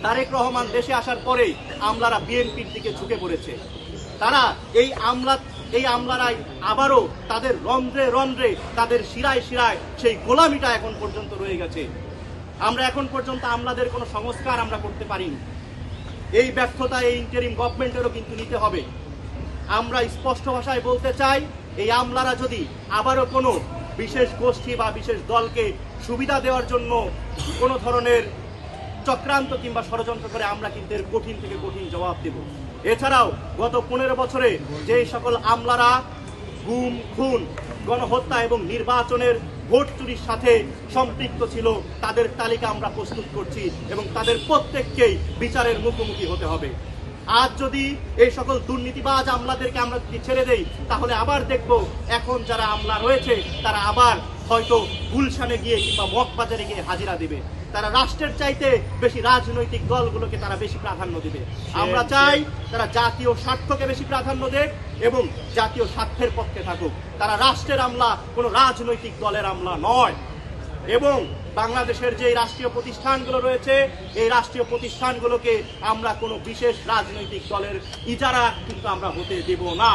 তারেক রহমান দেশে আসার পরেই আমলারা বিএনপির দিকে ঝুঁকে পড়েছে। তারা এই আমলারাই আবারও তাদের রন্ধ্রে রন্ধ্রে, তাদের শিরায় শিরায় সেই গোলামিটা এখন পর্যন্ত রয়ে গেছে। আমরা এখন পর্যন্ত আমলাদের কোনো সংস্কার আমরা করতে পারিনি। এই ব্যর্থতা এই ইন্টারিম গভর্নমেন্টেরও কিন্তু নিতে হবে। আমরা স্পষ্ট ভাষায় বলতে চাই, এই আমলারা যদি আবারও কোনো বিশেষ গোষ্ঠী বা বিশেষ দলকে সুবিধা দেওয়ার জন্য কোনো ধরনের চক্রান্ত কিংবা ষড়যন্ত্র করে, আমরা কিন্তু এর কঠিন থেকে কঠিন জবাব দেব। এছাড়াও গত 15 বছরে যে সকল আমলারা গুম, খুন, গণহত্যা এবং নির্বাচনের ভোট চুরির সাথে সম্পৃক্ত ছিল, তাদের তালিকা আমরা প্রস্তুত করছি এবং তাদের প্রত্যেককেই বিচারের মুখোমুখি হতে হবে। আজ যদি এই সকল দুর্নীতিবাজ আমলাদেরকে আমরা যদি ছেড়ে দেই, তাহলে আবার দেখব এখন যারা আমলা রয়েছে তারা আবার হয়তো গুলশানে গিয়ে কিংবা মগবাজারে গিয়ে হাজিরা দেবে। তারা রাষ্ট্রের চাইতে বেশি রাজনৈতিক দলগুলোকে তারা বেশি প্রাধান্য দেবে। আমরা চাই তারা জাতীয় স্বার্থকে বেশি প্রাধান্য দেয় এবং জাতীয় স্বার্থের পক্ষে থাকুক। তারা রাষ্ট্রের আমলা, কোনো রাজনৈতিক দলের আমলা নয়। এবং বাংলাদেশের যে রাষ্ট্রীয় প্রতিষ্ঠানগুলো রয়েছে, এই রাষ্ট্রীয় প্রতিষ্ঠানগুলোকে আমরা কোনো বিশেষ রাজনৈতিক দলের ইজারা কিন্তু আমরা হতে দেব না।